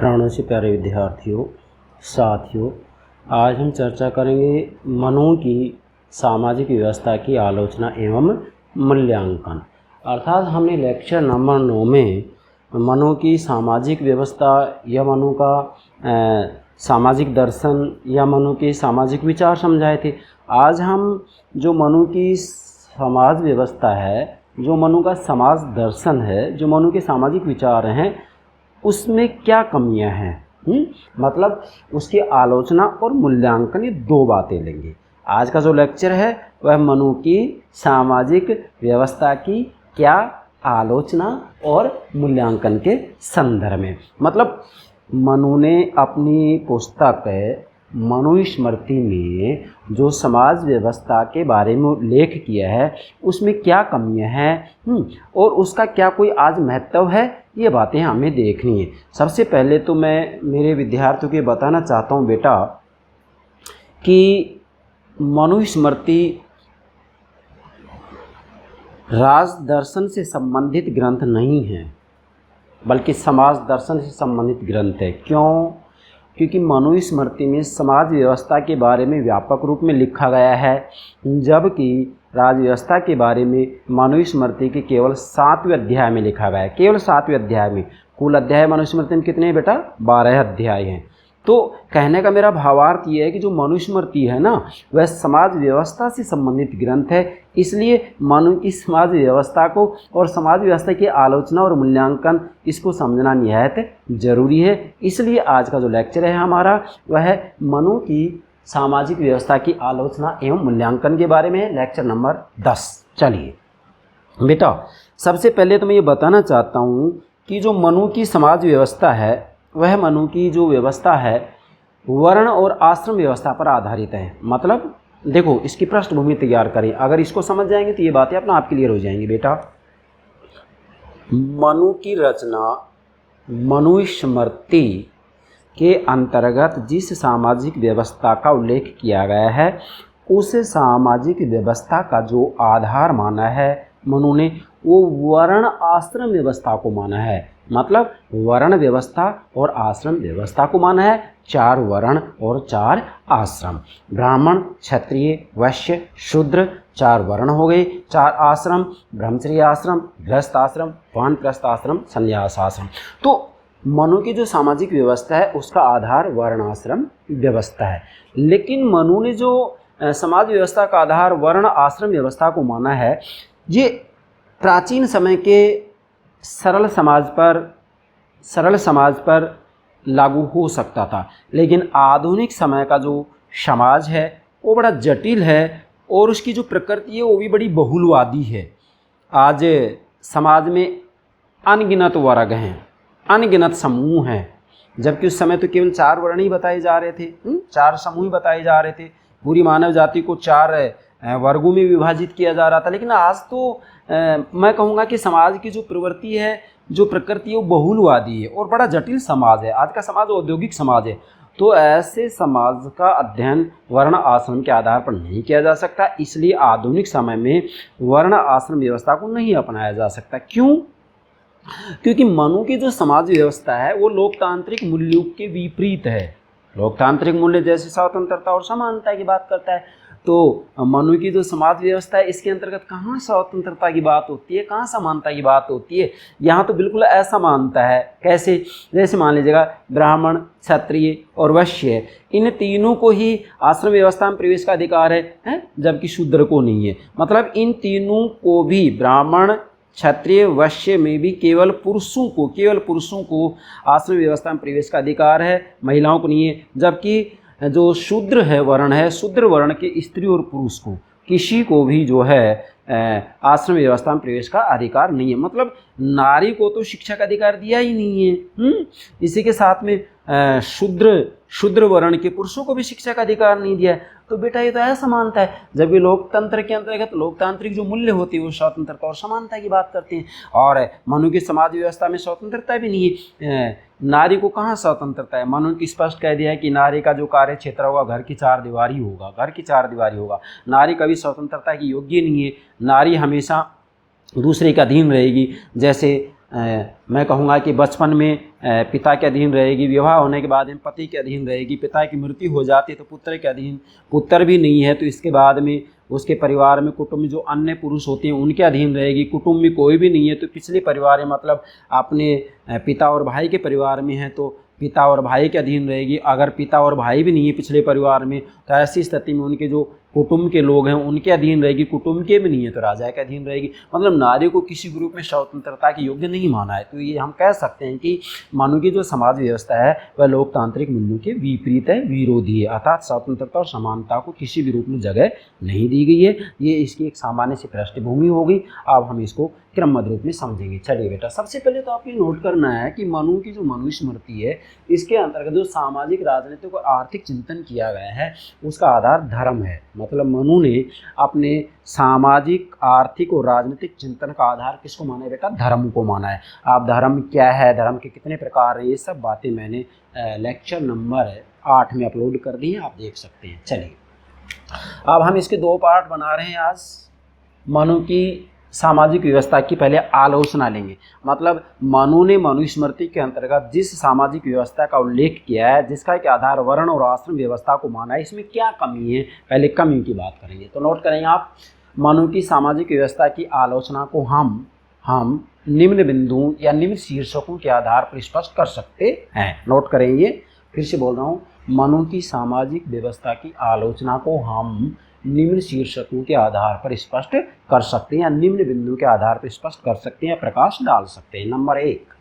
प्राणों से प्यारे विद्यार्थियों, साथियों, आज हम चर्चा करेंगे मनु की सामाजिक व्यवस्था की आलोचना एवं मूल्यांकन। अर्थात हमने लेक्चर नंबर 9 में मनु की सामाजिक व्यवस्था या मनु का सामाजिक दर्शन या मनु के सामाजिक विचार समझाए थे। आज हम जो मनु की समाज व्यवस्था है, जो मनु का समाज दर्शन है, जो मनु के सामाजिक विचार हैं, उसमें क्या कमियां हैं, मतलब उसकी आलोचना और मूल्यांकन, ये दो बातें लेंगे। आज का जो लेक्चर है वह मनु की सामाजिक व्यवस्था की क्या आलोचना और मूल्यांकन के संदर्भ में। मतलब मनु ने अपनी पुस्तक मनुस्मृति में जो समाज व्यवस्था के बारे में लेख किया है उसमें क्या कमियां हैं और उसका क्या कोई आज महत्व है, ये बातें हमें देखनी है। सबसे पहले तो मैं मेरे विद्यार्थियों को बताना चाहता हूँ बेटा कि मनुस्मृति राज दर्शन से संबंधित ग्रंथ नहीं है, बल्कि समाज दर्शन से संबंधित ग्रंथ है। क्यों? क्योंकि मनुस्मृति में समाज व्यवस्था के बारे में व्यापक रूप में लिखा गया है, जबकि राज व्यवस्था के बारे में मनुस्मृति के केवल 7वें अध्याय में लिखा गया है। केवल 7वें अध्याय में। कुल अध्याय मनुस्मृति में कितने हैं बेटा? 12 अध्याय हैं। तो कहने का मेरा भावार्थ ये है कि जो मनुस्मृति है ना, वह समाज व्यवस्था से संबंधित ग्रंथ है। इसलिए मनु की समाज व्यवस्था को और समाज व्यवस्था की आलोचना और मूल्यांकन, इसको समझना निहायत जरूरी है। इसलिए आज का जो लेक्चर है हमारा वह है मनु की सामाजिक व्यवस्था की आलोचना एवं मूल्यांकन के बारे में है, लेक्चर नंबर 10। चलिए बेटा, सबसे पहले तो मैं ये बताना चाहता हूँ कि जो मनु की समाज व्यवस्था है, वह मनु की जो व्यवस्था है वर्ण और आश्रम व्यवस्था पर आधारित है। मतलब देखो, इसकी पृष्ठभूमि तैयार करें, अगर इसको समझ जाएंगे तो ये बातें अपना आप क्लियर हो जाएंगी बेटा। मनु की रचना मनुस्मृति के अंतर्गत जिस सामाजिक व्यवस्था का उल्लेख किया गया है, उस सामाजिक व्यवस्था का जो आधार माना है मनु ने, वो वर्ण आश्रम व्यवस्था को माना है। मतलब वर्ण व्यवस्था और आश्रम व्यवस्था को माना है। 4 वर्ण और 4 आश्रम, ब्राह्मण, क्षत्रिय, वैश्य, शूद्र, 4 वर्ण हो गए, 4 आश्रम, ब्रह्मचर्य आश्रम, गृहस्थ आश्रम, वानप्रस्थ आश्रम, संन्यास आश्रम। तो मनु की जो सामाजिक व्यवस्था है उसका आधार वर्ण आश्रम व्यवस्था है। लेकिन मनु ने जो समाज व्यवस्था का आधार वर्ण आश्रम व्यवस्था को माना है, ये प्राचीन समय के सरल समाज पर लागू हो सकता था। लेकिन आधुनिक समय का जो समाज है वो बड़ा जटिल है और उसकी जो प्रकृति है वो भी बड़ी बहुलवादी है। आज समाज में अनगिनत वर्ग हैं, अनगिनत समूह हैं, जबकि उस समय तो केवल 4 वर्ण ही बताए जा रहे थे, 4 समूह बताए जा रहे थे। पूरी मानव जाति को 4 वर्गों में विभाजित किया जा रहा था। लेकिन आज तो मैं कहूँगा कि समाज की जो प्रवृत्ति है, जो प्रकृति है, वो बहुलवादी है और बड़ा जटिल समाज है। आज का समाज औद्योगिक समाज है। तो ऐसे समाज का अध्ययन वर्ण आश्रम के आधार पर नहीं किया जा सकता। इसलिए आधुनिक समय में वर्ण आश्रम व्यवस्था को नहीं अपनाया जा सकता। क्यों? क्योंकि मनु की जो समाज व्यवस्था है वो लोकतांत्रिक मूल्यों के विपरीत है। लोकतांत्रिक मूल्य जैसे स्वतंत्रता और समानता की बात करता है, तो मनु की जो समाज व्यवस्था है इसके अंतर्गत कहाँ स्वतंत्रता की बात होती है, कहाँ समानता की बात होती है। यहाँ तो बिल्कुल असमानता है। कैसे? जैसे मान लीजिएगा ब्राह्मण, क्षत्रिय और वैश्य, इन तीनों को ही आश्रम व्यवस्था में प्रवेश का अधिकार है, जबकि शूद्र को नहीं है। मतलब इन तीनों को भी, ब्राह्मण, क्षत्रिय, वैश्य में भी केवल पुरुषों को आश्रम व्यवस्था में प्रवेश का अधिकार है, महिलाओं को नहीं है। जबकि जो शूद्र है वर्ण है, शूद्र वर्ण के स्त्री और पुरुष को किसी को भी जो है आश्रम व्यवस्था में प्रवेश का अधिकार नहीं है। मतलब नारी को तो शिक्षा का अधिकार दिया ही नहीं है। इसी के साथ में शूद्र वर्ण के पुरुषों को भी शिक्षा का अधिकार नहीं दिया है। तो बेटा ये तो असमानता है। जबकि लोकतंत्र के अंतर्गत लोकतांत्रिक जो मूल्य होती है वो स्वतंत्रता और समानता की बात करते हैं। और मनु की समाज व्यवस्था में स्वतंत्रता भी नहीं है। नारी को कहाँ स्वतंत्रता है? मनु की स्पष्ट कह दिया है कि नारी का जो कार्य क्षेत्र होगा घर की 4 दीवारी होगा। नारी कभी स्वतंत्रता की योग्य नहीं है। नारी हमेशा दूसरे के अधीन रहेगी। जैसे मैं कहूँगा कि बचपन में पिता के अधीन रहेगी, विवाह होने के बाद में पति के अधीन रहेगी, पिता की मृत्यु हो जाती है तो पुत्र के अधीन, पुत्र भी नहीं है तो इसके बाद में उसके परिवार में कुटुंब में जो अन्य पुरुष होते हैं उनके अधीन रहेगी, कुटुंब में कोई भी नहीं है तो पिछले परिवार में मतलब अपने पिता और भाई के परिवार में है तो पिता और भाई के अधीन रहेगी। अगर पिता और भाई भी नहीं है पिछले परिवार में तो ऐसी स्थिति में उनके जो कुटुंब के लोग हैं उनके अधीन रहेगी, कुटुंब के भी नहीं है तो राजा के अधीन रहेगी। मतलब नारी को किसी ग्रुप में स्वतंत्रता के योग्य नहीं माना है। तो ये हम कह सकते हैं कि मनु की जो समाज व्यवस्था है वह लोकतांत्रिक मूल्यों के विपरीत है, विरोधी है, अर्थात स्वतंत्रता और समानता को किसी भी रूप में जगह नहीं दी गई है। ये इसकी एक सामान्य सी पृष्ठभूमि होगी। अब हम इसको क्रमबद्ध रूप में समझेंगे। चलिए बेटा, सबसे पहले तो आपको नोट करना है कि मनु की जो मनुस्मृति है इसके अंतर्गत जो सामाजिक, राजनीतिक और आर्थिक चिंतन किया गया है उसका आधार धर्म है। मतलब मनु ने अपने सामाजिक, आर्थिक और राजनीतिक चिंतन का आधार किसको माना है बेटा? धर्म को माना है। आप धर्म क्या है, धर्म के कितने प्रकार है, ये सब बातें मैंने लेक्चर नंबर 8 में अपलोड कर दी हैं, आप देख सकते हैं। चलिए अब हम इसके 2 पार्ट बना रहे हैं आज। मनु की सामाजिक व्यवस्था की पहले आलोचना लेंगे। मतलब मनु ने मनुस्मृति के अंतर्गत जिस सामाजिक व्यवस्था का उल्लेख किया है, जिसका एक आधार वर्ण और आश्रम व्यवस्था को माना है, इसमें क्या कमी है, पहले कमी की बात करेंगे। तो नोट करेंगे आप, मनु की सामाजिक व्यवस्था की आलोचना को हम निम्न बिंदुओं या निम्न शीर्षकों के आधार पर स्पष्ट कर सकते हैं। नोट करेंगे, फिर से बोल रहा हूँ, मनु की सामाजिक व्यवस्था की आलोचना को हम निम्न शीर्षकों के आधार पर स्पष्ट कर सकते हैं या निम्न बिंदु के आधार पर स्पष्ट कर सकते हैं, प्रकाश डाल सकते हैं। नंबर 1,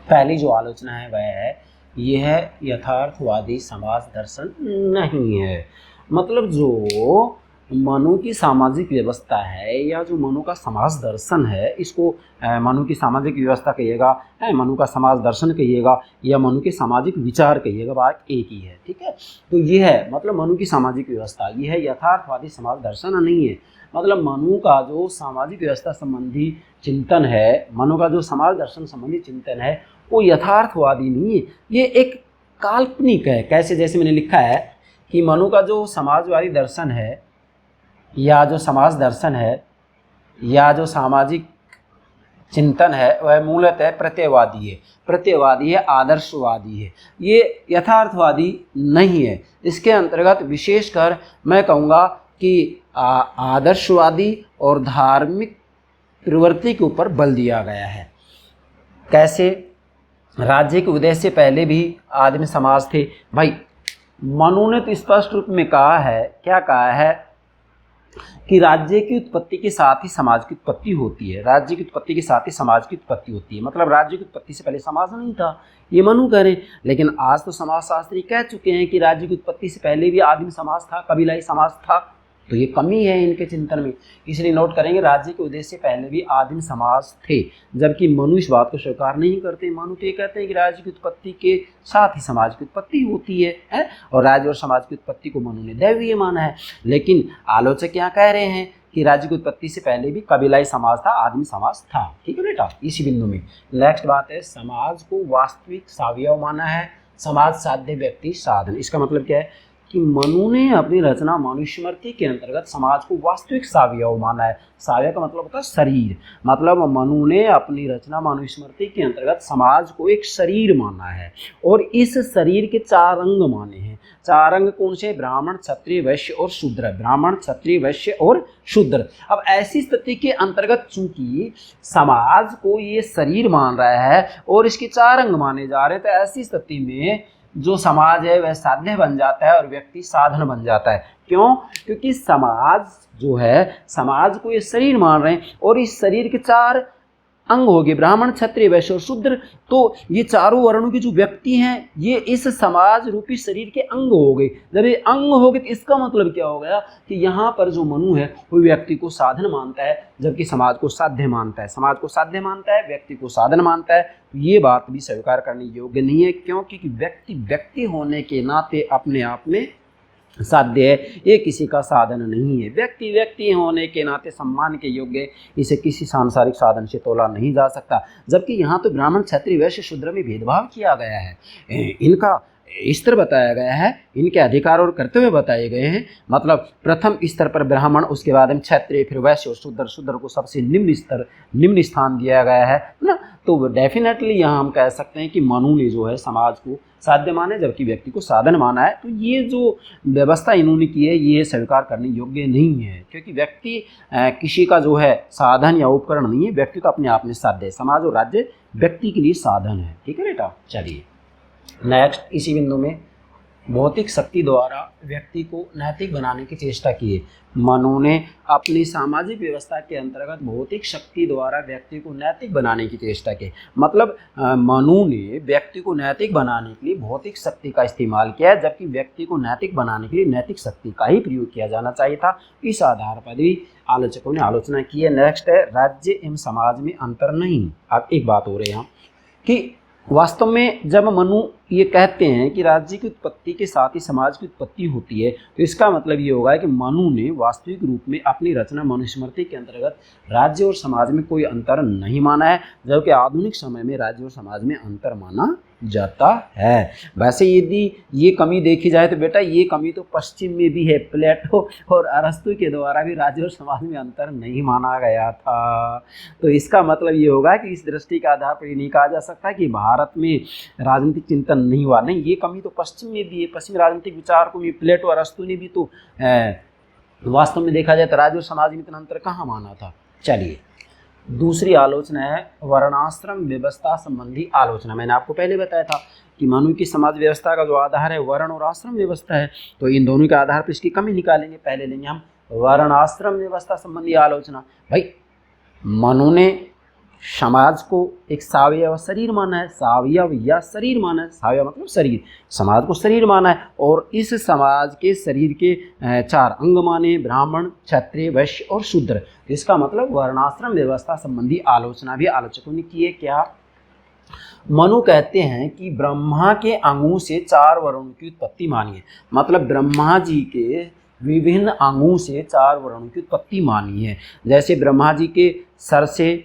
पहली जो आलोचना है वह है यह यथार्थवादी समाज दर्शन नहीं है। मतलब जो मनु की सामाजिक व्यवस्था है या जो मनु का समाज दर्शन है, इसको मनु की सामाजिक व्यवस्था कहिएगा, मनु का समाज दर्शन कहिएगा या मनु के सामाजिक विचार कहिएगा, बात एक ही है। ठीक है, तो ये है मतलब मनु की सामाजिक व्यवस्था, ये है यथार्थवादी समाज दर्शन नहीं है। मतलब मनु का जो सामाजिक व्यवस्था संबंधी चिंतन है, मनु का जो समाज दर्शन संबंधी चिंतन है वो यथार्थवादी नहीं है, ये एक काल्पनिक है। कैसे? जैसे मैंने लिखा है कि मनु का जो समाजवादी दर्शन है या जो समाज दर्शन है या जो सामाजिक चिंतन है वह मूलतः प्रत्ययवादी है, प्रत्ययवादी है, आदर्शवादी है, ये यथार्थवादी नहीं है। इसके अंतर्गत विशेषकर मैं कहूँगा कि आदर्शवादी और धार्मिक प्रवृत्ति के ऊपर बल दिया गया है। कैसे? राज्य के उदय से पहले भी आदिम समाज थे। भाई मनु ने तो स्पष्ट रूप में कहा है, क्या कहा है कि राज्य की उत्पत्ति के साथ ही समाज की उत्पत्ति होती है। राज्य की उत्पत्ति के साथ ही समाज की उत्पत्ति होती है। मतलब राज्य की उत्पत्ति से पहले समाज नहीं था, ये मनु कह रहे हैं। लेकिन आज तो समाजशास्त्री कह चुके हैं कि राज्य की उत्पत्ति से पहले भी आदिम समाज था, कबीलाई समाज था। तो ये कमी है इनके चिंतन में, इसलिए नोट करेंगे राज्य के उदय से पहले भी आदिम समाज थे, जबकि मनु इस बात को स्वीकार नहीं करते। मनु तो ये कहते हैं कि राज्य की उत्पत्ति के साथ ही समाज की उत्पत्ति होती है? और राज्य और समाज की उत्पत्ति को मनु ने दैवीय माना है। लेकिन आलोचक यहाँ कह रहे हैं कि राज्य की उत्पत्ति से पहले भी कबीलाई समाज था, आदिम समाज था। ठीक है बेटा, इसी बिंदु में नेक्स्ट बात है, समाज को वास्तविक सावयव माना है, समाज साध्य व्यक्ति साधन। इसका मतलब क्या है कि मनु ने अपनी रचना मनुस्मृति के अंतर्गत समाज को वास्तविक सावयव माना है। सावयव का मतलब होता है शरीर। मतलब मनु ने अपनी रचना मनुस्मृति के अंतर्गत समाज को एक शरीर माना है और इस शरीर के 4 अंग माने हैं। 4 अंग कौन से? ब्राह्मण, क्षत्रिय, वैश्य और शूद्र। ब्राह्मण, क्षत्रिय, वैश्य और शूद्र। अब ऐसी स्थिति के अंतर्गत चूंकि समाज को ये शरीर मान रहा है और इसके 4 अंग माने जा रहे हैं, तो ऐसी स्थिति में जो समाज है वह साध्य बन जाता है और व्यक्ति साधन बन जाता है। क्यों? क्योंकि समाज जो है, समाज को ये शरीर मान रहे हैं और इस शरीर के 4 अंग हो गए, ब्राह्मण, क्षत्रिय, वैश्य और शूद्र। तो ये चारों वर्णों की जो व्यक्ति हैं ये इस समाज रूपी शरीर के अंग हो गए। जब ये अंग हो गए तो इसका मतलब क्या हो गया कि यहाँ पर जो मनु है वो व्यक्ति को साधन मानता है, जबकि समाज को साध्य मानता है। समाज को साध्य मानता है, व्यक्ति को साधन मानता है। तो ये बात भी स्वीकार करने योग्य नहीं है, क्योंकि व्यक्ति होने के नाते अपने आप में साध्य है, ये किसी का साधन नहीं है। व्यक्ति होने के नाते सम्मान के योग्य, इसे किसी सांसारिक साधन से तोला नहीं जा सकता। जबकि यहाँ तो ब्राह्मण, क्षत्रिय, वैश्य, शूद्र में भेदभाव किया गया है। इनका इस तरह बताया गया है, इनके अधिकार और कर्तव्य बताए गए हैं। मतलब प्रथम स्तर पर ब्राह्मण, उसके बाद में क्षत्रिय, फिर वैश्य और शूद्र। शूद्र को सबसे निम्न स्थान दिया गया है ना। तो डेफिनेटली यहाँ हम कह सकते हैं कि मनु ने जो है समाज को साध्य माना है, जबकि व्यक्ति को साधन माना है। तो ये जो व्यवस्था इन्होंने की है ये स्वीकार करने योग्य नहीं है, क्योंकि व्यक्ति किसी का जो है साधन या उपकरण नहीं है, व्यक्ति तो अपने आप में साध्य है। समाज और राज्य व्यक्ति के लिए साधन है। ठीक है बेटा, चलिए नेक्स्ट। इसी बिंदु में भौतिक शक्ति द्वारा व्यक्ति को नैतिक बनाने की चेष्टा की है। मनु ने अपनी सामाजिक व्यवस्था के अंतर्गत भौतिक शक्ति द्वारा व्यक्ति को नैतिक बनाने की चेष्टा की। मतलब मनु ने व्यक्ति को नैतिक बनाने के लिए भौतिक शक्ति का इस्तेमाल किया है, जबकि व्यक्ति को नैतिक बनाने के लिए नैतिक शक्ति का ही प्रयोग किया जाना चाहिए था। इस आधार पर भी आलोचकों ने आलोचना की है। नेक्स्ट है, राज्य एवं समाज में अंतर नहीं। अब एक बात हो रही है यहाँ कि वास्तव में जब मनु ये कहते हैं कि राज्य की उत्पत्ति के साथ ही समाज की उत्पत्ति होती है, तो इसका मतलब ये होगा कि मनु ने वास्तविक रूप में अपनी रचना मनुस्मृति के अंतर्गत राज्य और समाज में कोई अंतर नहीं माना है, जबकि आधुनिक समय में राज्य और समाज में अंतर माना जाता है। वैसे यदि ये कमी देखी जाए तो बेटा ये कमी तो पश्चिम में भी है। प्लेटो और अरस्तु के द्वारा भी राज्य और समाज में अंतर नहीं माना गया था। तो इसका मतलब ये होगा कि इस दृष्टि के आधार पर ये नहीं कहा जा सकता कि भारत में राजनीतिक चिंतन नहीं हुआ। नहीं, ये कमी तो पश्चिम में भी है। पश्चिमी राजनीतिक विचारकों में प्लेटो और अरस्तु ने भी तो वास्तव में देखा जाए तो राज्य और समाज में इतना अंतर कहाँ माना था। चलिए दूसरी आलोचना है वर्णाश्रम व्यवस्था संबंधी आलोचना। मैंने आपको पहले बताया था कि मनु की समाज व्यवस्था का जो आधार है वर्ण और आश्रम व्यवस्था है, तो इन दोनों के आधार पर इसकी कमी निकालेंगे। पहले लेंगे हम वर्णाश्रम व्यवस्था संबंधी आलोचना। भाई मनु ने समाज को एक सावयव शरीर माना है, सावयव या शरीर माना है। सावयव मतलब शरीर, समाज को शरीर माना है, और इस समाज के शरीर के 4 अंग माने, ब्राह्मण, क्षत्रिय, वैश्य और शूद्र। इसका मतलब वर्णाश्रम व्यवस्था संबंधी आलोचना भी आलोचकों ने की है। क्या मनु कहते हैं कि ब्रह्मा के अंगों से 4 वर्णों की उत्पत्ति मानी है। मतलब ब्रह्मा जी के विभिन्न अंगों से 4 वर्णों की उत्पत्ति मानी है। जैसे ब्रह्मा जी के सर से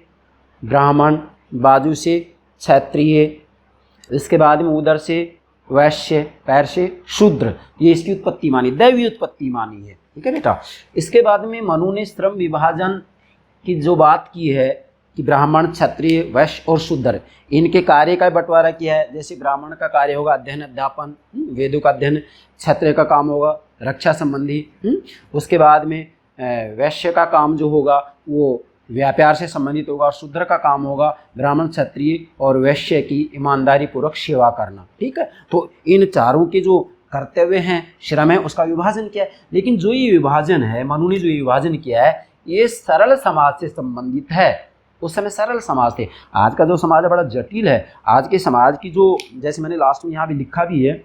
ब्राह्मण, बाजू से क्षत्रिय, इसके बाद में उदर से वैश्य, पैर से शूद्र, ये इसकी उत्पत्ति मानी, दैवीय उत्पत्ति मानी है। ठीक है बेटा। इसके बाद में मनु ने श्रम विभाजन की जो बात की है कि ब्राह्मण, क्षत्रिय, वैश्य और शूद्र इनके कार्य का बंटवारा किया है। जैसे ब्राह्मण का कार्य होगा अध्ययन अध्यापन, वेदों का अध्ययन, क्षत्रिय का काम होगा रक्षा संबंधी, उसके बाद में वैश्य का काम जो होगा वो व्यापार से संबंधित होगा, और शूद्र का काम होगा ब्राह्मण, क्षत्रिय और वैश्य की ईमानदारी पूर्वक सेवा करना। ठीक है। तो इन चारों के जो कर्तव्य हैं, श्रम है, उसका विभाजन किया है। लेकिन जो ये विभाजन है, मनु ने जो विभाजन किया है, ये सरल समाज से संबंधित है। उस समय सरल समाज थे। आज का जो समाज है बड़ा जटिल है। आज के समाज की जो, जैसे मैंने लास्ट में यहाँ भी लिखा भी है,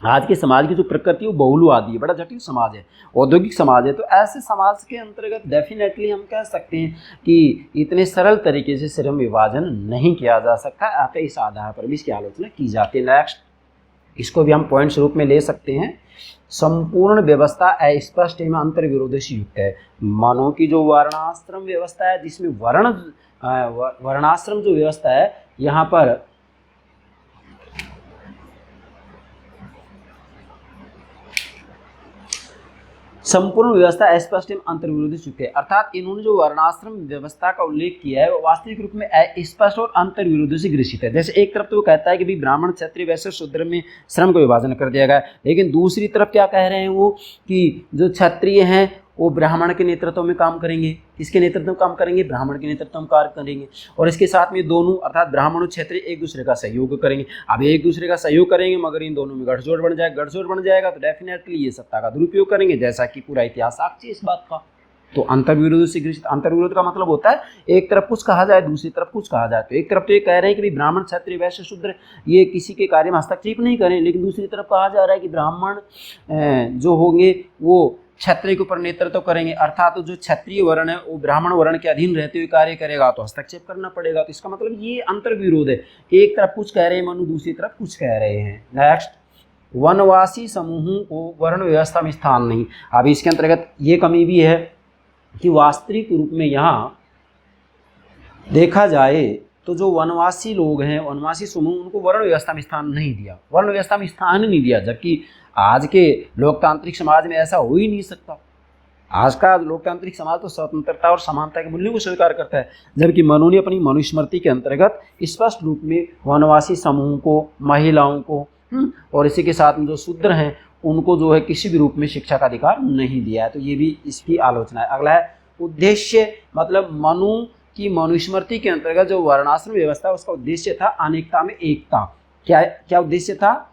आज के समाज की जो प्रकृति वो बहुलवादी है, बड़ा जटिल समाज है, औद्योगिक समाज है। तो ऐसे समाज के अंतर्गत डेफिनेटली हम कह सकते हैं कि इतने सरल तरीके से श्रम विभाजन नहीं किया जा सकता। अतः इस आधार पर भी इसकी आलोचना की जाती है। नेक्स्ट, इसको भी हम पॉइंट्स रूप में ले सकते हैं। संपूर्ण व्यवस्था अस्पष्ट एवं अंतर विरोध से युक्त है। मनु की जो वर्णाश्रम व्यवस्था है, जिसमें वर्णाश्रम जो व्यवस्था है, यहाँ पर संपूर्ण व्यवस्था अस्पष्ट एवं अंतर्विरोधी चुके हैं। अर्थात इन्होंने जो वर्णाश्रम व्यवस्था का उल्लेख किया है वो वास्तविक रूप में स्पष्ट और अंतर्विरोधी से ग्रसित है। जैसे एक तरफ तो वो कहता है कि भाई ब्राह्मण, क्षत्रिय, वैश्य, शूद्र में श्रम का विभाजन कर दिया गया है, लेकिन दूसरी तरफ क्या कह रहे हैं वो कि जो क्षत्रिय हैं वो ब्राह्मण के नेतृत्व में काम करेंगे। किसके नेतृत्व में काम करेंगे? ब्राह्मण के नेतृत्व में कार्य करेंगे। और इसके साथ में दोनों अर्थात ब्राह्मण और क्षत्रिय एक दूसरे का सहयोग करेंगे। अब एक दूसरे का सहयोग करेंगे मगर इन दोनों में गठजोड़ बन जाएगा। गठजोड़ बन जाएगा तो डेफिनेटली ये सत्ता का दुरुपयोग करेंगे, जैसा कि पूरा इतिहास साक्षी है इस बात का। तो अंतर्विरोध से ग्रसित। अंतर्विरोध का मतलब होता है एक तरफ कुछ कहा जाए, दूसरी तरफ कुछ कहा जाए। तो एक तरफ तो ये कह रहे हैं कि भाई ब्राह्मण, क्षत्रिय, वैश्य, शूद्र ये किसी के कार्य में हस्तक्षेप नहीं करें, लेकिन दूसरी तरफ कहा जा रहा है कि ब्राह्मण जो होंगे वो क्षत्रिय के ऊपर नेतृत्व करेंगे। अर्थात तो जो क्षत्रिय वर्ण है वो ब्राह्मण वर्ण के अधीन रहते हुए कार्य करेगा तो हस्तक्षेप करना पड़ेगा। तो इसका मतलब ये अंतर्विरोध है। एक तरफ कुछ कह रहे हैं मनु, दूसरी तरफ कुछ कह रहे हैं। नेक्स्ट, वनवासी समूहों को वर्ण व्यवस्था में स्थान नहीं। अब इसके अंतर्गत ये कमी भी है कि वास्तविक रूप में यहाँ देखा जाए तो जो वनवासी लोग हैं, वनवासी समूह, उनको वर्ण व्यवस्था में स्थान नहीं दिया, वर्ण व्यवस्था में स्थान नहीं दिया, जबकि आज के लोकतांत्रिक समाज में ऐसा हो ही नहीं सकता। आज का लोकतांत्रिक समाज तो स्वतंत्रता और समानता के मूल्यों को स्वीकार करता है, जबकि मनु ने अपनी मनुस्मृति के अंतर्गत स्पष्ट रूप में वनवासी समूह को, महिलाओं को और इसी के साथ में जो शूद्र हैं उनको जो है किसी भी रूप में शिक्षा का अधिकार नहीं दिया है। तो ये भी इसकी आलोचना है। अगला है उद्देश्य, मतलब मनु की मनुस्मृति के अंतर्गत जो वर्णाश्रम व्यवस्था, उसका उद्देश्य था अनेकता में एकता। क्या क्या उद्देश्य था?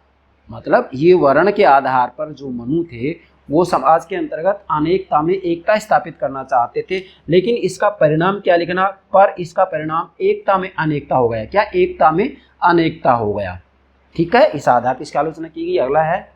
मतलब ये वर्ण के आधार पर जो मनु थे वो समाज के अंतर्गत अनेकता में एकता स्थापित करना चाहते थे, लेकिन इसका परिणाम क्या लिखना, पर इसका परिणाम एकता में अनेकता हो गया। क्या? एकता में अनेकता हो गया। ठीक है, इस आधार पर इसकी आलोचना की गई। अगला है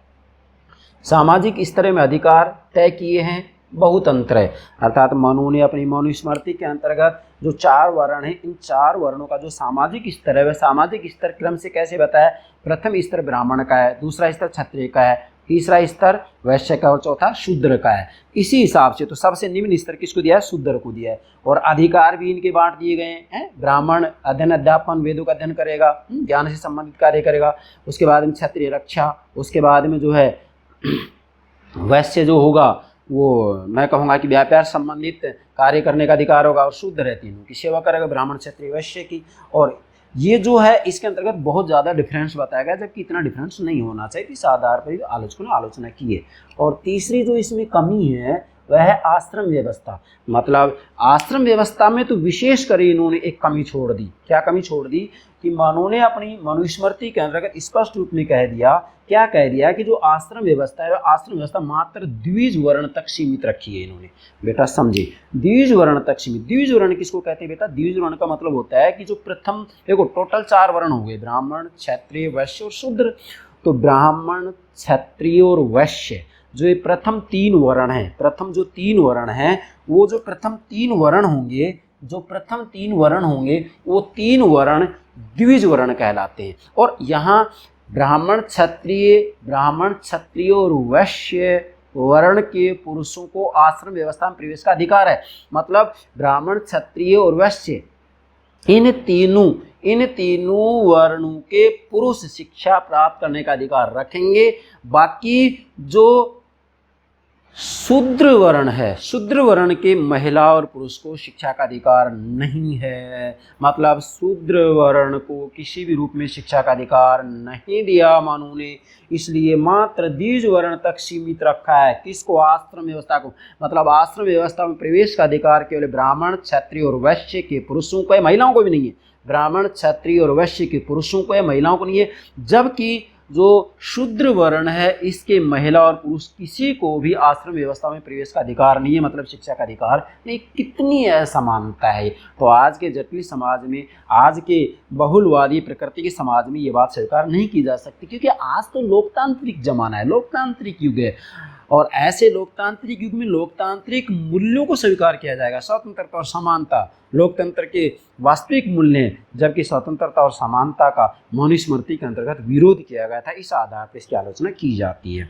सामाजिक स्तर में अधिकार तय किए हैं, बहुत अंतर है। अर्थात मनु ने अपनी मनुस्मृति के अंतर्गत जो 4 वर्ण हैं, इन 4 वर्णों का जो सामाजिक स्तर है वह सामाजिक स्तर क्रम से कैसे बताया? प्रथम स्तर ब्राह्मण का है, दूसरा स्तर क्षत्रिय का है, तीसरा स्तर वैश्य का और चौथा शूद्र का है। इसी हिसाब से तो सबसे निम्न स्तर किसको दिया है? शूद्र को दिया है। और अधिकार भी इनके बांट दिए गए हैं। ब्राह्मण अध्ययन अध्यापन, वेदों का अध्ययन करेगा, ज्ञान से संबंधित कार्य करेगा। उसके बाद में क्षत्रिय रक्षा, उसके बाद में जो है वैश्य जो होगा वो मैं कहूँगा कि व्यापार संबंधित कार्य करने का अधिकार होगा, और शूद्र है तीनों की सेवा करेगा, ब्राह्मण क्षत्रिय वैश्य की। और ये जो है इसके अंतर्गत बहुत ज़्यादा डिफरेंस बताया गया, जबकि इतना डिफरेंस नहीं होना चाहिए। इस आधार पर भी आलोचकों ने आलोचना की है। और तीसरी जो इसमें कमी है वह है आश्रम व्यवस्था। मतलब आश्रम व्यवस्था में तो विशेष कर इन्होंने एक कमी छोड़ दी। क्या कमी छोड़ दी? कि मनु ने अपनी मनुस्मृति के अंतर्गत स्पष्ट रूप में कह दिया, क्या कह दिया कि जो आश्रम व्यवस्था है, आश्रम व्यवस्था मात्र द्विज वर्ण तक सीमित रखी है इन्होंने। बेटा समझे, द्विज वर्ण तक सीमित। द्विज वर्ण किसको कहते हैं बेटा? द्विज वर्ण का मतलब होता है कि जो प्रथम, देखो टोटल 4 वर्ण हो गए, ब्राह्मण, क्षत्रिय, वैश्य और शूद्र। तो ब्राह्मण, क्षत्रिय और वैश्य जो ये प्रथम 3 वर्ण हैं, प्रथम जो 3 वर्ण हैं, वो जो प्रथम 3 वर्ण होंगे, जो प्रथम 3 वर्ण होंगे वो 3 वर्ण द्विज वर्ण कहलाते हैं। और यहाँ ब्राह्मण, क्षत्रिय और वैश्य वर्ण के पुरुषों को आश्रम व्यवस्था में प्रवेश का अधिकार है। मतलब ब्राह्मण, क्षत्रिय और वैश्य इन तीनों वर्णों के पुरुष शिक्षा प्राप्त करने का अधिकार रखेंगे। बाकी जो शूद्र वर्ण है, शूद्र वर्ण के महिला और पुरुष को शिक्षा का अधिकार नहीं है। मतलब शूद्र वर्ण को किसी भी रूप में शिक्षा का अधिकार नहीं दिया मनु ने, इसलिए मात्र द्विज वर्ण तक सीमित रखा है। किसको? आश्रम व्यवस्था को। मतलब आश्रम व्यवस्था में प्रवेश का अधिकार केवल ब्राह्मण, क्षत्रिय और वैश्य के पुरुषों को है, महिलाओं को भी नहीं है। ब्राह्मण, क्षत्रिय और वैश्य के पुरुषों को है, महिलाओं को नहीं है। जबकि जो शूद्र वर्ण है इसके महिला और पुरुष किसी को भी आश्रम व्यवस्था में प्रवेश का अधिकार नहीं है, मतलब शिक्षा का अधिकार नहीं। कितनी असमानता है। तो आज के जटिल समाज में, आज के बहुलवादी प्रकृति के समाज में ये बात स्वीकार नहीं की जा सकती, क्योंकि आज तो लोकतांत्रिक जमाना है, लोकतांत्रिक युग है। और ऐसे लोकतांत्रिक युग में लोकतांत्रिक मूल्यों को स्वीकार किया जाएगा, स्वतंत्रता और समानता लोकतंत्र के वास्तविक मूल्य हैं, जबकि स्वतंत्रता और समानता का मनुस्मृति के अंतर्गत विरोध किया गया था। इस आधार पर इसकी आलोचना की जाती है।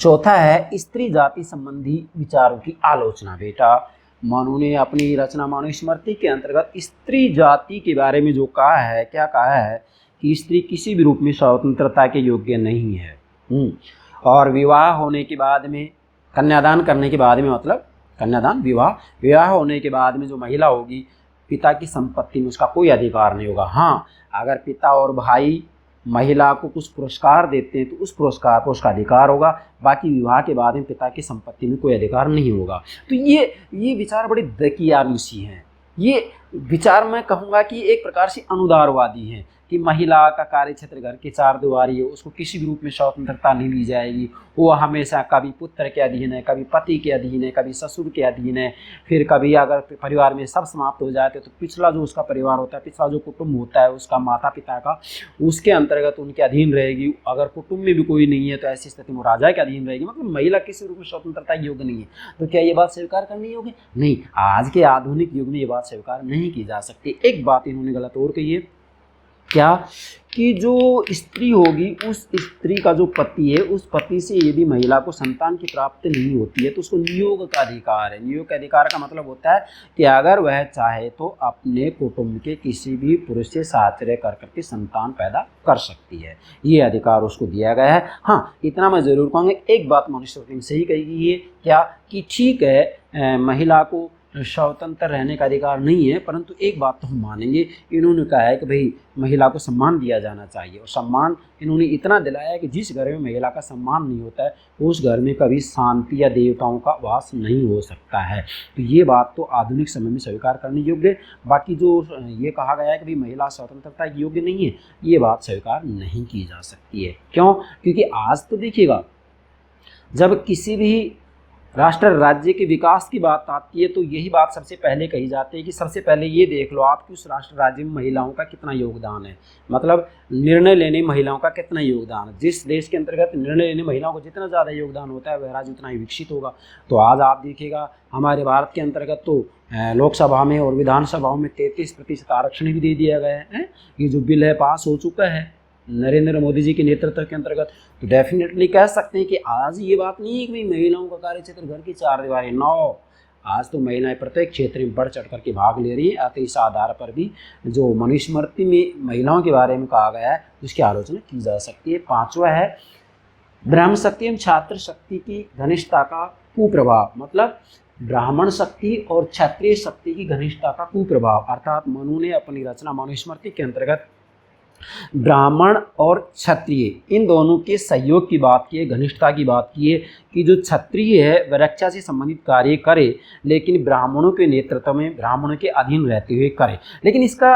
चौथा है स्त्री जाति संबंधी विचारों की आलोचना। बेटा मनु ने अपनी रचना मनुस्मृति के अंतर्गत स्त्री जाति के बारे में जो कहा है, क्या कहा है कि स्त्री किसी भी रूप में स्वतंत्रता के योग्य नहीं है। और विवाह होने के बाद में, कन्यादान करने के बाद में, मतलब कन्यादान विवाह होने के बाद में जो महिला होगी, पिता की संपत्ति में उसका कोई अधिकार नहीं होगा। हाँ, अगर पिता और भाई महिला को कुछ पुरस्कार देते हैं तो उस पुरस्कार पर उसका अधिकार होगा, बाकी विवाह के बाद में पिता की संपत्ति में कोई अधिकार नहीं होगा। तो ये विचार बड़े दकियानुसी हैं। ये विचार मैं कहूँगा कि एक प्रकार से अनुदारवादी हैं कि महिला का कार्य क्षेत्र घर की 4 दीवारी है, उसको किसी भी रूप में स्वतंत्रता नहीं दी जाएगी। वो हमेशा कभी पुत्र के अधीन है, कभी पति के अधीन है, कभी ससुर के अधीन है। फिर कभी अगर परिवार में सब समाप्त हो जाते तो पिछला जो उसका परिवार होता है, पिछला जो कुटुंब होता है उसका, माता पिता का, उसके अंतर्गत उनके अधीन रहेगी। अगर कुटुंब में भी कोई नहीं है तो ऐसी स्थिति में राजा के अधीन रहेगी। मतलब महिला किसी रूप में स्वतंत्रता योग्य नहीं है। तो क्या ये बात स्वीकार करनी होगी? नहीं, आज के आधुनिक युग में ये बात स्वीकार नहीं की जा सकती। एक बात इन्होंने गलत और कही है, क्या कि जो स्त्री होगी उस स्त्री का जो पति है उस पति से यदि महिला को संतान की प्राप्ति नहीं होती है तो उसको नियोग का अधिकार है। नियोग के अधिकार का मतलब होता है कि अगर वह चाहे तो अपने कुटुंब के किसी भी पुरुष से साहचर्य कर करके संतान पैदा कर सकती है, ये अधिकार उसको दिया गया है। हाँ, इतना मैं ज़रूर कहूँगा, एक बात मनुस्मृति में सही कही गई है क्या कि ठीक है महिला को स्वतंत्र रहने का अधिकार नहीं है, परंतु एक बात तो हम मानेंगे, इन्होंने कहा है कि भाई महिला को सम्मान दिया जाना चाहिए, और सम्मान इन्होंने इतना दिलाया है कि जिस घर में महिला का सम्मान नहीं होता है उस घर में कभी शांति या देवताओं का वास नहीं हो सकता है। तो ये बात तो आधुनिक समय में स्वीकार करने योग्य। बाकी जो ये कहा गया है कि भाई महिला स्वतंत्रता के योग्य नहीं है, ये बात स्वीकार नहीं की जा सकती है। क्यों? क्योंकि आज तो देखिएगा, जब किसी भी राष्ट्र राज्य के विकास की बात आती है तो यही बात सबसे पहले कही जाती है कि सबसे पहले ये देख लो आप कि उस राष्ट्र राज्य में महिलाओं का कितना योगदान है, मतलब निर्णय लेने में महिलाओं का कितना योगदान है। जिस देश के अंतर्गत निर्णय लेने महिलाओं को जितना ज़्यादा योगदान होता है वह राज्य उतना ही विकसित होगा। तो आज आप देखिएगा हमारे भारत के अंतर्गत तो लोकसभा में और विधानसभाओं में 33% आरक्षण भी दे दिया गया है। ये जो बिल है पास हो चुका है नरेंद्र मोदी जी के नेतृत्व के अंतर्गत। तो डेफिनेटली कह सकते हैं कि आज ये बात नहीं है कि भाई महिलाओं का कार्य क्षेत्र घर की चार दीवारें, नो, आज तो महिलाएं प्रत्येक क्षेत्र में बढ़ चढ़ करके भाग ले रही है। अतः इस आधार पर भी जो मनुस्मृति में महिलाओं के बारे में कहा गया है उसकी आलोचना की जा सकती है। पांचवा है ब्राह्मण शक्ति एवं छात्र शक्ति की घनिष्ठता का कुप्रभाव, मतलब ब्राह्मण शक्ति और क्षत्रिय शक्ति की घनिष्ठता का कुप्रभाव, अर्थात मनु ने अपनी रचना मनुस्मृति के अंतर्गत ब्राह्मण और क्षत्रिय इन दोनों के सहयोग की बात की है, घनिष्ठता की बात की है कि जो क्षत्रिय है वह रक्षा से संबंधित कार्य करे लेकिन ब्राह्मणों के नेतृत्व में ब्राह्मणों के अधीन रहते हुए करे। लेकिन इसका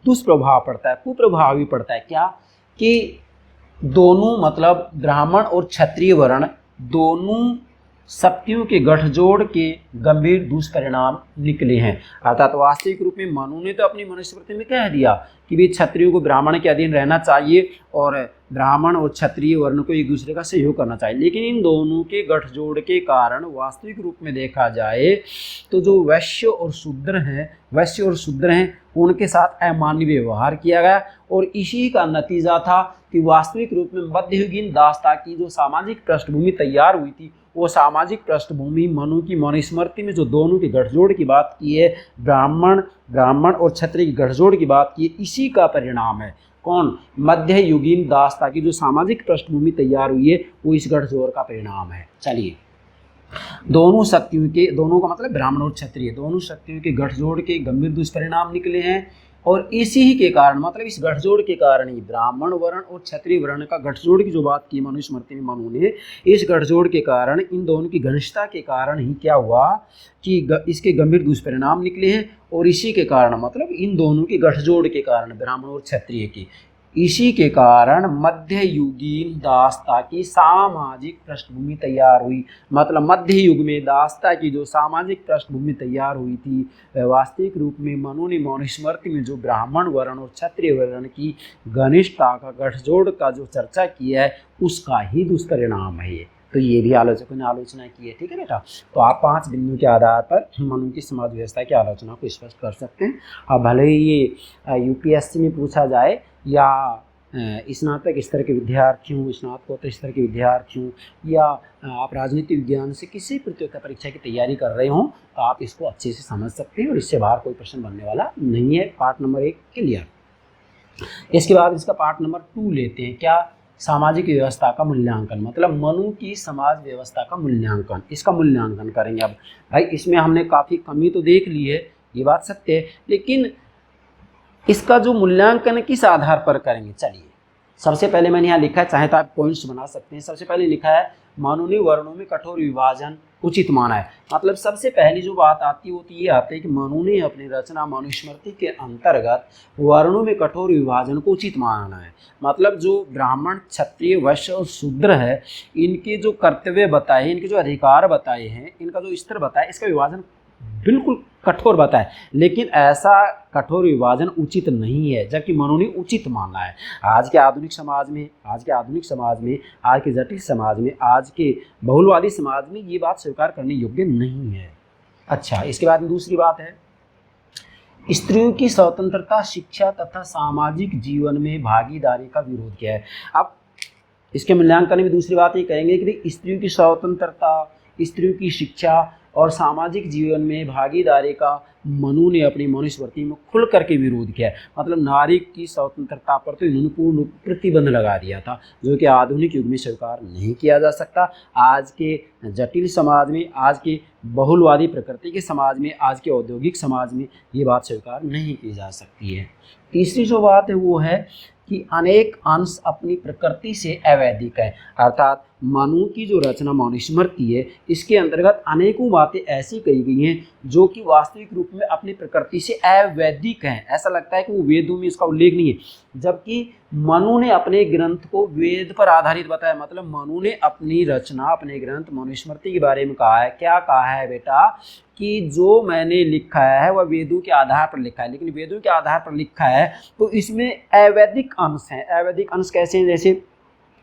दुष्प्रभाव पड़ता है, कुप्रभाव भी पड़ता है। क्या कि दोनों मतलब ब्राह्मण और क्षत्रिय वर्ण दोनों शक्तियों के गठजोड़ के गंभीर दुष्परिणाम निकले हैं। अर्थात वास्तविक रूप में मनु ने तो अपनी मनुस्मृति में कह दिया कि भी क्षत्रियों को ब्राह्मण के अधीन रहना चाहिए और ब्राह्मण और क्षत्रिय वर्ण को एक दूसरे का सहयोग करना चाहिए, लेकिन इन दोनों के गठजोड़ के कारण वास्तविक रूप में देखा जाए तो जो वैश्य और शूद्र हैं उनके साथ अमानवीय व्यवहार किया गया। और इसी का नतीजा था कि वास्तविक रूप में मध्ययुगीन दासता की जो सामाजिक पृष्ठभूमि तैयार हुई थी, वो सामाजिक पृष्ठभूमि मनु की मनुस्मृति में जो दोनों के गठजोड़ की बात की है, ब्राह्मण और क्षत्रिय की गठजोड़ की बात की है, इसी का परिणाम है। कौन? मध्ययुगीन दासता की जो सामाजिक पृष्ठभूमि तैयार हुई है वो इस गठजोड़ का परिणाम है। चलिए, दोनों का मतलब ब्राह्मण और क्षत्रिय दोनों शक्तियों के गठजोड़ के गंभीर दुष्परिणाम निकले हैं, और इसी ही के कारण मतलब इस गठजोड़ के कारण ही ब्राह्मण वर्ण और क्षत्रिय वर्ण का गठजोड़ की जो बात की मनुस्मृति में मनु ने, इस गठजोड़ के कारण इन दोनों की घनिष्ठता के कारण ही क्या हुआ कि इसके गंभीर दुष्परिणाम निकले हैं। और इसी के कारण मतलब इन दोनों के गठजोड़ के कारण ब्राह्मण और क्षत्रिय की, इसी के कारण मध्ययुगीन दासता की सामाजिक पृष्ठभूमि तैयार हुई। मतलब मध्य युग में दासता की जो सामाजिक पृष्ठभूमि तैयार हुई थी वह वास्तविक रूप में मनु ने मनुस्मृति में जो ब्राह्मण वर्ण और क्षत्रिय वर्ण की घनिष्ठता का गठजोड़ का जो चर्चा किया है उसका ही दुष्परिणाम है ये। तो ये भी आलोचकों ने आलोचना की है। ठीक है बेटा, तो आप 5 बिंदु के आधार पर मनु की समाज व्यवस्था की आलोचना को स्पष्ट कर सकते हैं। अब भले ही ये यूपीएससी में पूछा जाए या स्नातक स्तर के विद्यार्थियों, स्नातकोत्तर स्तर के विद्यार्थियों, या आप राजनीति विज्ञान से किसी प्रतियोगिता परीक्षा की तैयारी कर रहे हों तो आप इसको अच्छे से समझ सकते हैं और इससे बाहर कोई प्रश्न बनने वाला नहीं है। Part number 1 clear. इसके बाद इसका पार्ट नंबर 2 लेते हैं। क्या? सामाजिक व्यवस्था का मूल्यांकन, मतलब मनु की समाज व्यवस्था का मूल्यांकन। इसका मूल्यांकन करेंगे। अब भाई इसमें हमने काफ़ी कमी तो देख ली है, ये बात सत्य है, लेकिन इसका जो मूल्यांकन किस आधार पर करेंगे? चलिए, सबसे पहले मैंने यहाँ लिखा है, चाहे तो आप पॉइंट्स बना सकते हैं। सबसे पहले लिखा है मनु ने वर्णों में कठोर विभाजन उचित माना है। मतलब सबसे पहली जो बात आती है वो तो ये आती है कि मनु ने अपनी रचना मनुस्मृति के अंतर्गत वर्णों में कठोर विभाजन को उचित माना है। मतलब जो ब्राह्मण, क्षत्रिय, वैश्य और शूद्र है, इनके जो कर्तव्य बताए, इनके जो अधिकार बताए हैं, इनका जो स्तर बताया, इसका विभाजन बिल्कुल कठोर बताए, लेकिन ऐसा कठोर विभाजन उचित नहीं है, जबकि मनु ने उचित माना है। आज के आधुनिक समाज में, आज के जटिल समाज में, आज के बहुलवादी समाज में ये बात स्वीकार करने योग्य नहीं है। अच्छा, इसके बाद दूसरी बात है स्त्रियों की स्वतंत्रता, शिक्षा तथा सामाजिक जीवन में भागीदारी का विरोध किया है। अब इसके मूल्यांकन में दूसरी बात ये कहेंगे कि भाई स्त्रियों की स्वतंत्रता, स्त्रियों की शिक्षा और सामाजिक जीवन में भागीदारी का मनु ने अपनी मनुस्मृति में खुल करके विरोध किया है। मतलब नारी की स्वतंत्रता पर तो इन्होंने पूर्ण प्रतिबंध लगा दिया था, जो कि आधुनिक युग में स्वीकार नहीं किया जा सकता। आज के जटिल समाज में, आज के बहुलवादी प्रकृति के समाज में, आज के औद्योगिक समाज में ये बात स्वीकार नहीं की जा सकती है। तीसरी जो बात है वो है कि अनेक अंश अपनी प्रकृति से अवैधिक है, अर्थात मनु की जो रचना मनुस्मृति है इसके अंतर्गत अनेकों बातें ऐसी कही गई हैं जो कि वास्तविक रूप में अपनी प्रकृति से अवैधिक हैं। ऐसा लगता है कि वो वेदों में इसका उल्लेख नहीं है, जबकि मनु ने अपने ग्रंथ को वेद पर आधारित बताया। मतलब मनु ने अपनी रचना, अपने ग्रंथ मनुस्मृति के बारे में कहा है। क्या कहा है बेटा? कि जो मैंने लिखा है वह वेदों के आधार पर लिखा है, लेकिन वेदों के आधार पर लिखा है तो इसमें अवैधिक अंश हैं। अवैधिक अंश कैसे हैं? जैसे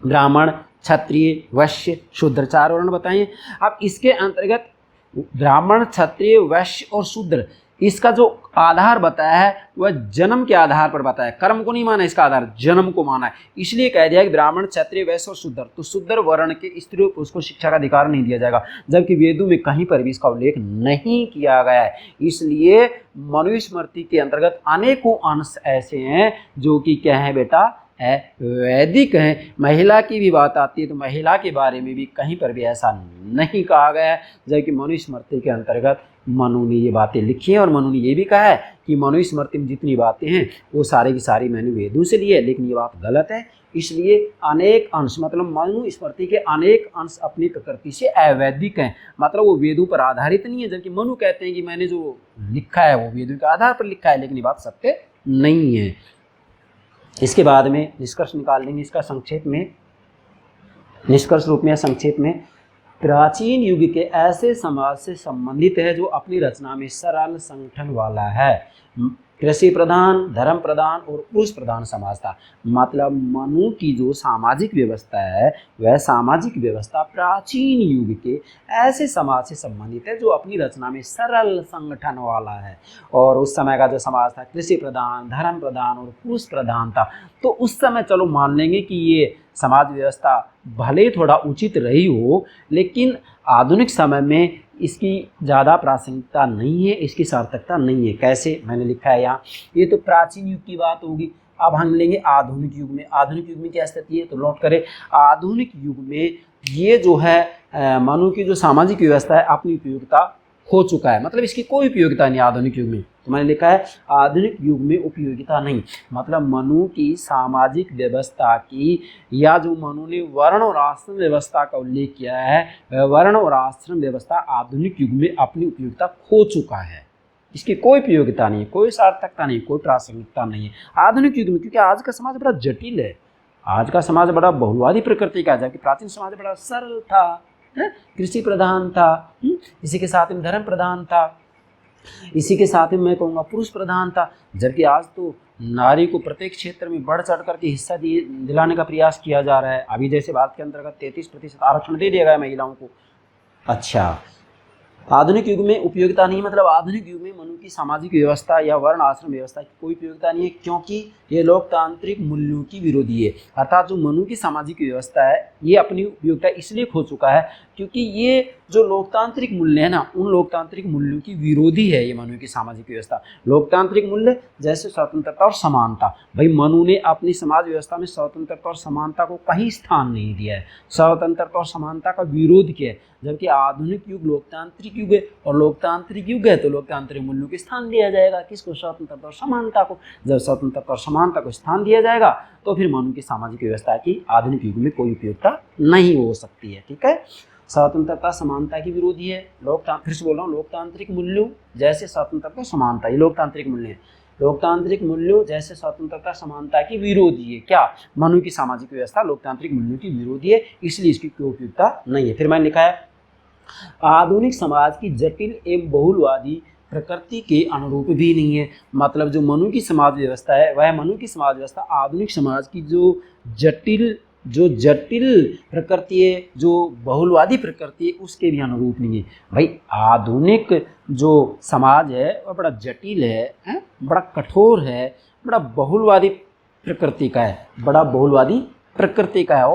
ब्राह्मण, क्षत्रिय, वैश्य, शूद्र, 4 वर्ण बताइए। अब इसके अंतर्गत ब्राह्मण, क्षत्रिय, वैश्य और शूद्र, इसका जो आधार बताया है वह जन्म के आधार पर बताया है। कर्म को नहीं माना इसका आधार, जन्म को माना है। इसलिए कह दिया कि ब्राह्मण, क्षत्रिय, वैश्य और शूद्र, तो शूद्र वर्ण के स्त्री पुरुष को शिक्षा का अधिकार नहीं दिया जाएगा, जबकि वेदों में कहीं पर भी इसका उल्लेख नहीं किया गया है। इसलिए मनुस्मृति के अंतर्गत अनेकों अंश ऐसे हैं जो कि क्या है बेटा? वैदिक हैं। महिला की भी बात आती है तो महिला के बारे में भी कहीं पर भी ऐसा नहीं कहा गया है, जबकि मनुस्मृति के अंतर्गत मनु ने ये बातें लिखी हैं। और मनु ने ये भी कहा है कि मनुस्मृति में जितनी बातें हैं वो सारी की सारी मैंने वेदों से ली है, लेकिन ये बात गलत है। इसलिए अनेक अंश, मतलब मनुस्मृति के अनेक अंश अपनी प्रकृति से अवैधिक हैं, मतलब वो वेदों पर आधारित नहीं है। जबकि मनु कहते हैं कि मैंने जो लिखा है वो वेदों के आधार पर लिखा है, लेकिन ये बात सत्य नहीं है। इसके बाद में निष्कर्ष निकाल लेंगे इसका संक्षेप में, निष्कर्ष रूप में संक्षेप में। प्राचीन युग के ऐसे समाज से संबंधित है जो अपनी रचना में सरल संगठन वाला है, कृषि प्रधान, धर्म प्रधान और पुरुष प्रधान समाज था। मतलब मनु की जो सामाजिक व्यवस्था है वह सामाजिक व्यवस्था प्राचीन युग के ऐसे समाज से संबंधित है जो अपनी रचना में सरल संगठन वाला है। और उस समय का जो समाज था कृषि प्रधान, धर्म प्रधान और पुरुष प्रधान था। तो उस समय चलो मान लेंगे कि ये समाज व्यवस्था भले थोड़ा उचित रही हो, लेकिन आधुनिक समय में इसकी ज़्यादा प्रासंगिकता नहीं है, इसकी सार्थकता नहीं है। कैसे? मैंने लिखा है यहाँ, ये तो प्राचीन युग की बात होगी। अब हम लेंगे आधुनिक युग में। आधुनिक युग में क्या स्थिति है तो नोट करें। आधुनिक युग में ये जो है मनु की जो सामाजिक व्यवस्था है अपनी उपयोगिता हो चुका है, मतलब इसकी कोई उपयोगिता नहीं आधुनिक युग में। तो मैंने लिखा है आधुनिक युग में उपयोगिता नहीं, मतलब मनु की सामाजिक व्यवस्था की, या जो मनु ने वर्ण और आश्रम व्यवस्था का उल्लेख किया है, वर्ण और आश्रम व्यवस्था आधुनिक युग में अपनी उपयोगिता खो चुका है। इसकी कोई उपयोगिता नहीं, कोई सार्थकता नहीं, कोई प्रासंगिकता नहीं है आधुनिक युग में, क्योंकि आज का समाज बड़ा जटिल है। आज का समाज बड़ा बहुलवादी प्रकृति का है, जबकि प्राचीन समाज बड़ा सरल था, कृषि प्रधान था, इसी के साथ में धर्म प्रधान था, इसी के साथ में मैं कहूँगा पुरुष प्रधान था। जबकि आज तो नारी को प्रत्येक क्षेत्र में बढ़ चढ़ करके हिस्सा दिलाने का प्रयास किया जा रहा है। अभी जैसे भारत के अंतर्गत 33% आरक्षण दे दिया गया है महिलाओं को। अच्छा, आधुनिक युग में उपयोगिता नहीं, मतलब आधुनिक युग में मनु की सामाजिक व्यवस्था या वर्ण आश्रम व्यवस्था की कोई उपयोगिता नहीं है, क्योंकि ये लोकतांत्रिक मूल्यों की विरोधी है। अर्थात जो मनु की सामाजिक व्यवस्था है ये अपनी उपयोगिता इसलिए खो चुका है क्योंकि ये जो लोकतांत्रिक मूल्य है ना, उन लोकतांत्रिक मूल्यों की विरोधी है ये मनु की सामाजिक व्यवस्था। लोकतांत्रिक मूल्य जैसे स्वतंत्रता और समानता, भाई मनु ने अपनी समाज व्यवस्था में स्वतंत्रता और समानता को कहीं स्थान नहीं दिया है, स्वतंत्रता और समानता का विरोध किया है। जबकि आधुनिक युग लोकतांत्रिक युग है, और लोकतांत्रिक युग है तो लोकतांत्रिक मूल्यों को स्थान दिया जाएगा। किसको? स्वतंत्रता और समानता को। जब स्वतंत्रता और समानता को स्थान दिया जाएगा तो फिर मनु की सामाजिक व्यवस्था की आधुनिक युग में कोई उपयोगिता नहीं हो सकती है। ठीक है, स्वतंत्रता समानता की विरोधी है। फिर से बोल रहा हूँ, लोकतांत्रिक मूल्यों जैसे स्वतंत्रता समानता, ये लोकतांत्रिक मूल्य है। लोकतांत्रिक मूल्यों जैसे स्वतंत्रता समानता की विरोधी है। क्या? मनु की सामाजिक व्यवस्था लोकतांत्रिक मूल्यों की विरोधी है, इसलिए इसकी कोई उपयोगिता नहीं है। फिर मैंने लिखा है आधुनिक समाज की जटिल एवं बहुलवादी प्रकृति के अनुरूप भी नहीं है। मतलब जो मनु की समाज व्यवस्था है वह मनु की समाज व्यवस्था आधुनिक समाज की जो जटिल जो जटिल प्रकृति है, जो बहुलवादी प्रकृति है, उसके भी अनुरूप नहीं है। भाई आधुनिक जो समाज है वह बड़ा जटिल है, बड़ा कठोर है, बड़ा बहुलवादी प्रकृति का है, बड़ा बहुलवादी प्रकृति का है।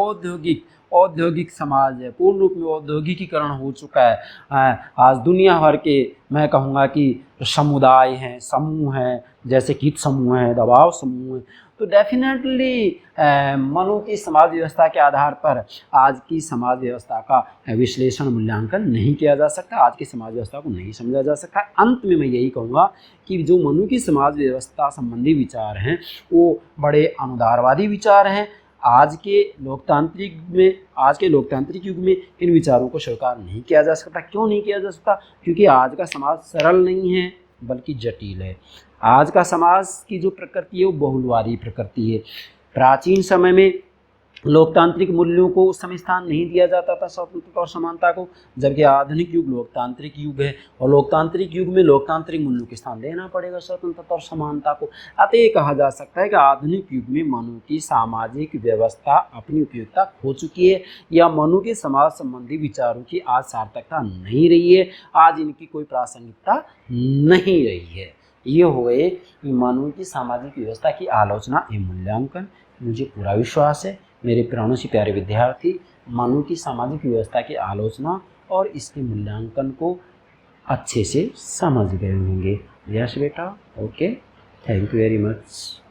औद्योगिक समाज है, पूर्ण रूप में औद्योगिकीकरण हो चुका है। आज दुनिया भर के मैं कहूँगा कि समुदाय हैं, समूह हैं, जैसे कीट समूह हैं, दबाव समूह हैं। तो डेफिनेटली मनु की समाज व्यवस्था के आधार पर आज की समाज व्यवस्था का विश्लेषण मूल्यांकन नहीं किया जा सकता, आज की समाज व्यवस्था को नहीं समझा जा सकता। अंत में मैं यही कहूँगा कि जो मनु की समाज व्यवस्था संबंधी विचार हैं वो बड़े अनुदारवादी विचार हैं। आज के लोकतांत्रिक युग में इन विचारों को स्वीकार नहीं किया जा सकता। क्यों नहीं किया जा सकता? क्योंकि आज का समाज सरल नहीं है बल्कि जटिल है। आज का समाज की जो प्रकृति है वो बहुलवादी प्रकृति है। प्राचीन समय में लोकतांत्रिक मूल्यों को उस समय स्थान नहीं दिया जाता था, स्वतंत्रता और समानता को, जबकि आधुनिक युग लोकतांत्रिक युग है और लोकतांत्रिक युग में लोकतांत्रिक मूल्यों को स्थान देना पड़ेगा, स्वतंत्रता और समानता को। अतः ये कहा जा सकता है कि आधुनिक युग में मनु की सामाजिक व्यवस्था अपनी उपयोगिता खो चुकी है या मनु के समाज संबंधी विचारों की आज सार्थकता नहीं रही है, आज इनकी कोई प्रासंगिकता नहीं रही है। ये हुए मनु की सामाजिक व्यवस्था की आलोचना एवं मूल्यांकन। मुझे पूरा विश्वास है मेरे प्राणों से प्यारे विद्यार्थी मनु की सामाजिक व्यवस्था की आलोचना और इसके मूल्यांकन को अच्छे से समझ गए होंगे। यस बेटा, okay, thank you very much.